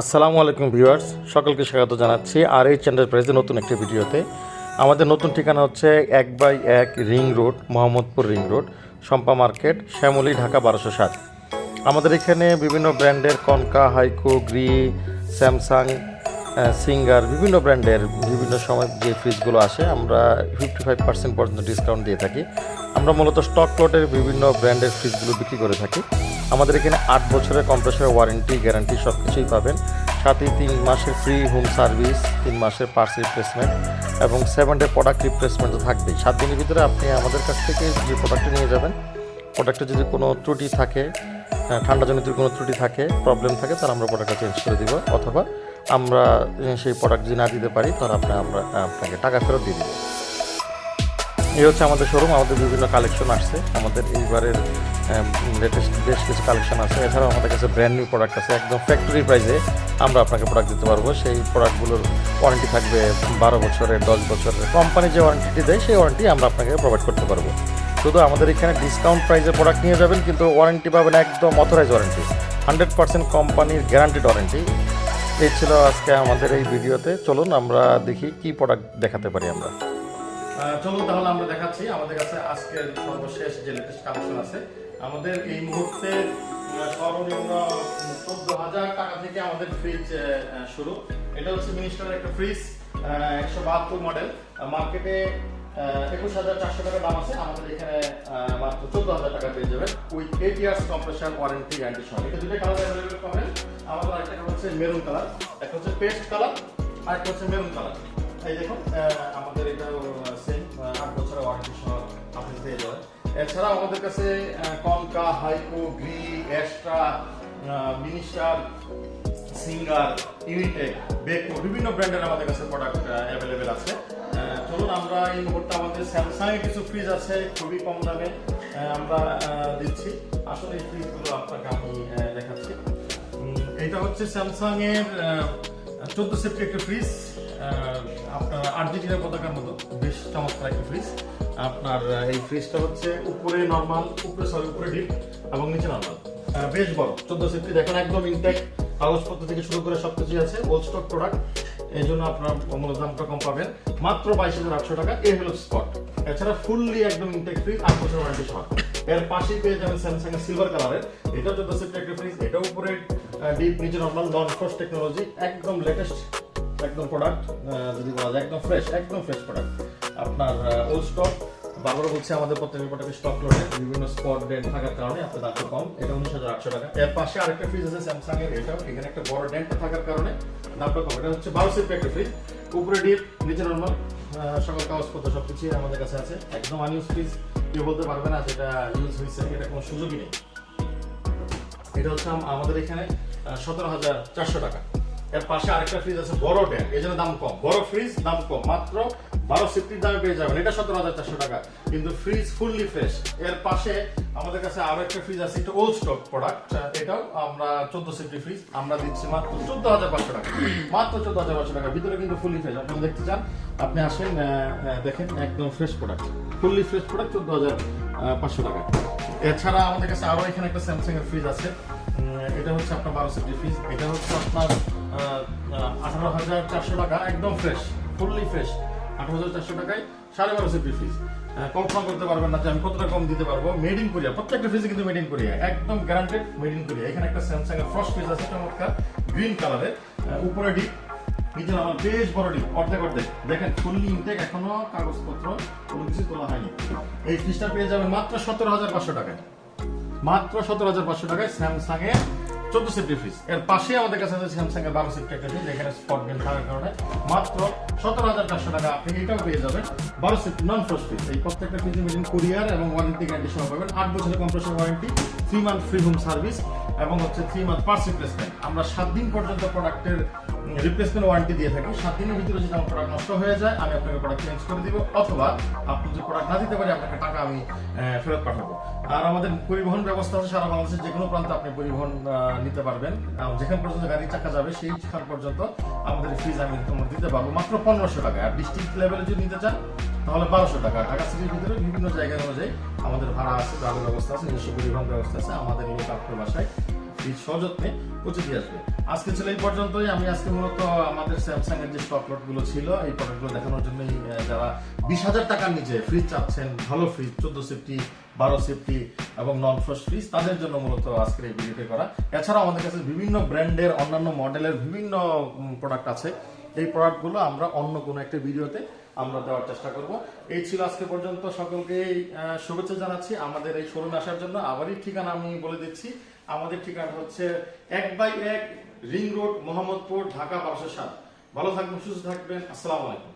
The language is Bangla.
আসসালামু আলাইকুম ভিউয়ার্স, সকলকে স্বাগত জানাচ্ছি আর এই চ্যানেল প্রাইজে নতুন একটি ভিডিওতে। আমাদের নতুন ঠিকানা হচ্ছে 1/1 ring road, Mohammadpur ring road, Shampa market, Shyamoli, Dhaka 1207। আমাদের এখানে বিভিন্ন ব্র্যান্ডের Konka, Haiko, Gree, Samsung, Singer, বিভিন্ন ব্র্যান্ডের বিভিন্ন সময় যে ফ্রিজগুলো আসে আমরা 55% পর্যন্ত ডিসকাউন্ট দিয়ে থাকি। আমরা মূলত স্টক প্লটের বিভিন্ন ব্র্যান্ডের ফ্রিজগুলো বিক্রি করে থাকি। আমাদের এখানে 8 বছরের কম্প্রেসরের ওয়ারেন্টি, গ্যারান্টি সব কিছুই পাবেন। সাথে 3 মাসের ফ্রি হোম সার্ভিস, 3 মাসের পার্টস রিপ্লেসমেন্ট এবং 7 ডে প্রোডাক্ট রিপ্লেসমেন্ট তো থাকবেই। 7 দিনের ভিতরে আপনি আমাদের কাছ থেকে যে প্রোডাক্টটি নিয়ে যাবেন, প্রোডাক্টে যদি কোনো ত্রুটি থাকে, ঠান্ডাজনিত কোনো ত্রুটি থাকে, প্রবলেম থাকে, তাহলে আমরা প্রোডাক্টটা চেঞ্জ করে দিব, অথবা আমরা সেই প্রোডাক্ট যদি না দিতে পারি তাহলে আমরা আপনাকে টাকা ফেরত দিয়ে দিব। এই হচ্ছে আমাদের শোরুম। আমাদের বিভিন্ন কালেকশন আসছে, আমাদের এইবারের লেটেস্ট বেশ কিছু কালেকশন আছে। এছাড়াও আমাদের কাছে ব্র্যান্ড নিউ প্রোডাক্ট আছে, একদম ফ্যাক্টরি প্রাইসে আমরা আপনাকে প্রোডাক্ট দিতে পারবো। সেই প্রোডাক্টগুলোর ওয়ারেন্টি থাকবে 12 বছরের, 10 বছরের। কোম্পানি যে ওয়ারেন্টিটি দেয় সেই ওয়ারেন্টি আমরা আপনাকে প্রোভাইড করতে পারবো। শুধু আমাদের এখানে ডিসকাউন্ট প্রাইসে প্রোডাক্ট নিয়ে যাবেন, কিন্তু ওয়ারেন্টি পাবেন একদম অথরাইজ ওয়ারেন্টি, 100% কোম্পানির গ্যারান্টিড ওয়ারেন্টি। এই ছিল আজকে আমাদের এই ভিডিওতে। চলুন আমরা দেখি কি প্রোডাক্ট দেখাতে পারি আমরা। চলুন তাহলে আমরা দেখাচ্ছি আমাদের কাছে আজকের সর্বশেষ যে লেটেস্ট কালেকশন আছে। আমাদের এই মুহূর্তে সর্বনিম্ন 14,000 টাকা থেকে আমাদের ফ্রিজ শুরু। এটা হচ্ছে মিনিস্টারের একটা ফ্রিজ, 172 মডেল। মার্কেটে 21,400 টাকা দাম আছে, আমাদের এখানে মাত্র 14,000 টাকা পেয়ে যাবেন with 8 years compressor warranty guarantee সহ। এটা দুটো কালার অ্যাভেলেবল পাবেন আমাদের। আরেকটা কালার হচ্ছে মেরুন কালার, একটা হচ্ছে পেস্ট কালার, আরেকটা হচ্ছে মেরুন কালার। এই দেখুন আমাদের এটা সেম 8 বছরের ওয়ারেন্টি সহ আপনি পেয়ে যাবেন। এছাড়া আমাদের কাছে concha, Haiko, Gree, extra, minister, singer, Unitech, Beko, বিভিন্ন ব্র্যান্ডের আমাদের কাছে প্রোডাক্ট অ্যাভেলেবেল আছে। চলুন আমরা এই মুহূর্তে আমাদের স্যামসাং এর কিছু ফ্রিজ আছে খুবই কম দামে আমরা দিচ্ছি। আসলে এই ফ্রিজগুলো আপনাকে আমি দেখাচ্ছি। এটা হচ্ছে স্যামসাং এর 14 সেফটি একটা ফ্রিজ, আপনার আর্জেন্টিনার পতাকার মতো, বেশ চমৎকার একটা ফ্রিজ। আপনার এই ফ্রিজটা হচ্ছে উপরে নর্মাল, উপরে ডিপ এবং নিচে নর্মাল, বেশ বড়। 14 সেফটি দেখেন, একদম ইনটেক, কাগজপত্র থেকে শুরু করে সবকিছুই আছে, ওল্ড স্টক প্রোডাক্ট। এই জন্য আপনার মূল্য দামটা কম পাবেন, মাত্র 22,800 টাকা। এই হলো স্পট। এছাড়া ফুললি একদম ইনটেক ফ্রিজ, 8 বছর ওয়ারেন্টি সহ। এর পাশেই পেয়ে যাবেন স্যামসাং এর সিলভার কালারের, এটা 14 সেফটি একটা ফ্রিজ। এটা উপরে ডিপ, নিচে নর্মাল, নন ফ্রস্ট টেকনোলজি, একদম লেটেস্ট একদম প্রোডাক্ট, যদি বলা যায় একদম ফ্রেশ প্রোডাক্ট। আপনার ওল্ড স্টক, বারবার বলছে আমাদের প্রত্যেকের প্রোডাক্টের স্টক লোডে বিভিন্ন স্পট ডেন্ট থাকার কারণে আপনার দামটা কম। এটা 19,800 টাকা। এর পাশে আরেকটা ফ্রিজ আছে স্যামসাং এর, এটাও এখানে একটা বড় ডেন্ট থাকার কারণে দামটা কম। এটা হচ্ছে 12 সেফটি একটা ফ্রিজ, উপরে ডিপ, নিচে নর্মাল, সকল কাগজপত্র সবকিছুই আমাদের কাছে আছে। একদম আনইউজ ফ্রিজ, কেউ বলতে পারবে না যেটা ইউজ হয়েছে, এটা কোনো সুযোগই নেই। এটা হচ্ছে আমাদের এখানে 17,400 টাকা। এর পাশে আরেকটা ফ্রিজ আছে বড় ড্যাম, এই জন্য দাম কম। বড় ফ্রিজ, দাম কম, মাত্র 12 সেফটির দামে পেয়ে যাবেন। এটা 17,400 টাকা, কিন্তু ফ্রিজ ফুললি ফ্রেশ। এর পাশে আমাদের কাছে আরো একটা ফ্রিজ আছে, একটা ওল্ড স্টক প্রোডাক্ট। এটাও আমরা 14 সেফটি ফ্রিজ আমরা দিচ্ছি মাত্র 14,500 টাকা, মাত্র 14,500 টাকা। ভিতরে কিন্তু ফুললি ফ্রেশ। আপনি দেখতে চান, আপনি আসেন, দেখেন, একদম fresh product, fully fresh product, 14,500 টাকা। এছাড়া আমাদের কাছে আরো এখানে একটা স্যামসাং এর ফ্রিজ আছে, এটা হচ্ছে আপনার 12 সেফটি ফ্রিজ। এটা হচ্ছে আপনার 18,400 টাকা, একদম ফ্রেশ, ফুললি ফ্রেশ, 18,400 টাকায় 12.5 সেফটি ফ্রিজ। কল্পনা করতে পারবেন না যে আমি কতটা কম দিতে পারবো। মেড ইন কোরিয়া, প্রত্যেকটা ফ্রিজ কিন্তু মেড ইন কোরিয়া, একদম গ্যারান্টেড মেড ইন কোরিয়া। এখানে একটা স্যামসাং এর ফ্রস্ট ফ্রিজ আছে চমৎকার, গ্রিন কালারের, উপরে ডিপ, নিচে আমার বেশ বড় ডিপ, অর্ধেক দেখেন, ফুললি ইনটেক, এখনো কাগজপত্র কোনো কিছু তোলা হয়নি। এই ফ্রিজটা পেয়ে যাবেন মাত্র 17,500 টাকায়, মাত্র 17,500 টাকায় স্যামসাং এর 14 সেফটি ফ্রিজ। এর পাশে আমাদের কাছে আছে স্যামসাং এর 12 সেফটি একটা ফ্রিজ, এখানে স্পট বেল থাকার কারণে মাত্র 17,400 টাকা আপনি এটাও পেয়ে যাবেন। 12 সেফটি নন ফ্রস্ট ফ্রিজ। এই প্রত্যেকটা ফ্রিজে মেড ইন কোরিয়ার এবং ওয়ারেন্টি গ্যারান্টি সহ পাবেন। 8 বছরের compressor warranty, 3 month free home service এবং হচ্ছে 3 মান্থ পার্টস রিপ্লেসমেন্ট। আমরা 7 দিন পর্যন্ত প্রোডাক্টের রিপ্লেসমেন্ট ওয়ারেন্টি দিয়ে থাকি। 7 দিনের ভিতরে যদি আমার প্রোডাক্ট নষ্ট হয়ে যায়, আমি আপনাকে প্রোডাক্ট চেঞ্জ করে দিব, অথবা আপনি যদি প্রোডাক্ট না দিতে পারি, আপনাকে টাকা আমি ফেরত পাঠাবো। আর আমাদের পরিবহন ব্যবস্থা আছে, সারা বাংলাদেশের যে কোনো প্রান্তে আপনি পরিবহন নিতে পারবেন। যেখান পর্যন্ত গাড়ির চাকা যাবে সেই স্থান পর্যন্ত আমাদের ফ্রিজ আমি দিতে পারবো মাত্র 1,500 টাকা। আর ডিস্ট্রিক্ট লেভেলে যদি নিতে চান তাহলে 1200 টাকা। ঢাকা সিটির ভিতরে বিভিন্ন জায়গা অনুযায়ী আমাদের ভাড়া আছে, ভাড়ার ব্যবস্থা আছে, নিজস্ব পরিবহন ব্যবস্থা আছে। আমাদের লোক আপনার বাসায় বীজ সযত্নে পচে দিয়ে আসবে। আজকে ছিল এই পর্যন্তই। আমি আজকে মূলত আমাদের স্যামসাং এর যে স্টক লট গুলো ছিল এই প্রোডাক্টগুলো দেখানোর জন্যই যারা 20,000 টাকার নিচে ফ্রিজ চাচ্ছেন, ভালো ফ্রিজ 14 সেফটি 12 সেফটি এবং নন ফ্রস্ট ফ্রিজ, তাদের জন্য মূলত আজকের এই ভিডিওটি করা। এছাড়াও আমাদের কাছে বিভিন্ন ব্র্যান্ডের অন্যান্য মডেলের বিভিন্ন প্রোডাক্ট আছে। এই প্রোডাক্টগুলো আমরা অন্য কোনো একটা ভিডিওতে আমরা দেওয়ার চেষ্টা করব। এই ছিল আজকে পর্যন্ত। সকলকে শুভেচ্ছা জানাচ্ছি আমাদের এই শোরুমে আসার জন্য। আবারই ঠিকানা আমি বলে দিচ্ছি, আমাদের ঠিকানা হচ্ছে 1/1 রিং রোড, মোহাম্মদপুর, ঢাকা 1207। ভালো থাকবেন, সুস্থ থাকবেন। আসসালামু আলাইকুম।